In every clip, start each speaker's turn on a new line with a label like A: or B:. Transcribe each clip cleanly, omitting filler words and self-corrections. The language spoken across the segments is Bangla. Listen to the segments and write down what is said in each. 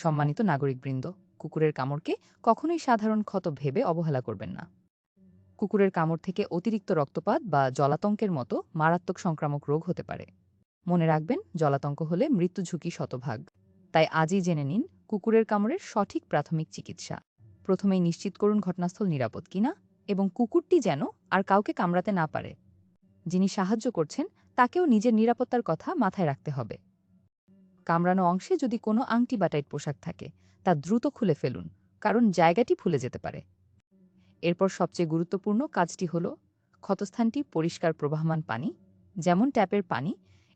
A: সম্মানিত নাগরিকবৃন্দ, কুকুরের কামড়কে কখনোই সাধারণ ক্ষত ভেবে অবহেলা করবেন না। কুকুরের কামড় থেকে অতিরিক্ত রক্তপাত বা জলাতঙ্কের মতো মারাত্মক সংক্রামক রোগ হতে পারে। মনে রাখবেন, জলাতঙ্ক হলে মৃত্যু ঝুঁকি শতভাগ। তাই আজই জেনে নিন কুকুরের কামড়ের সঠিক প্রাথমিক চিকিৎসা। প্রথমেই নিশ্চিত করুন ঘটনাস্থল নিরাপদ কিনা এবং কুকুরটি যেন আর কাউকে কামড়াতে না পারে। যিনি সাহায্য করছেন তাকেও নিজের নিরাপত্তার কথা মাথায় রাখতে হবে। কামড়ানো অংশে যদি কোনো আংটি বা টাইট পোশাক থাকে তা দ্রুত খুলে ফেলুন, কারণ জায়গাটি ফুলে যেতে পারে। এরপর সবচেয়ে গুরুত্বপূর্ণ কাজটি হল ক্ষতস্থানটি পরিষ্কার প্রবাহমান পানি, যেমন ট্যাপের পানি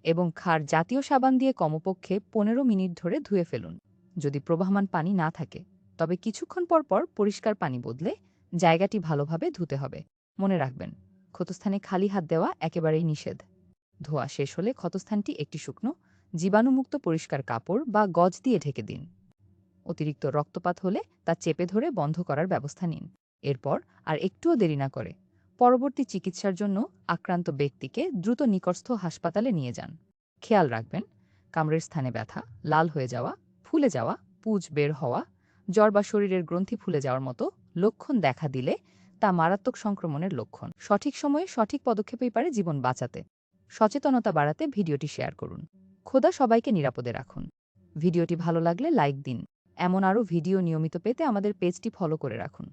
A: এবং ক্ষার জাতীয় সাবান দিয়ে কমপক্ষে 15 মিনিট ধরে ধুয়ে ফেলুন। যদি প্রবাহমান পানি না থাকে তবে কিছুক্ষণ পর পর পরিষ্কার পানি বদলে জায়গাটি ভালোভাবে ধুতে হবে। মনে রাখবেন, ক্ষতস্থানে খালি হাত দেওয়া একেবারেই নিষেধ। ধোয়া শেষ হলে ক্ষতস্থানটি একটি শুকনো, জীবাণুমুক্ত পরিষ্কার কাপড় বা গজ দিয়ে ঢেকে দিন। অতিরিক্ত রক্তপাত হলে তা চেপে ধরে বন্ধ করার ব্যবস্থা নিন। এরপর আর একটুও দেরি না করে পরবর্তী চিকিৎসার জন্য আক্রান্ত ব্যক্তিকে দ্রুত নিকটস্থ হাসপাতালে নিয়ে যান। খেয়াল রাখবেন, কামড়ের স্থানে ব্যথা, লাল হয়ে যাওয়া, ফুলে যাওয়া, পুঁজ বের হওয়া, জ্বর বা শরীরের গ্রন্থি ফুলে যাওয়ার মতো লক্ষণ দেখা দিলে তা মারাত্মক সংক্রমণের লক্ষণ। সঠিক সময়ে সঠিক পদক্ষেপই পারে জীবন বাঁচাতে। সচেতনতা বাড়াতে ভিডিওটি শেয়ার করুন। খোদা সবাইকে নিরাপদে রাখুন। ভিডিওটি ভালো লাগলে লাইক দিন। এমন আরও ভিডিও নিয়মিত পেতে আমাদের পেজটি ফলো করে রাখুন।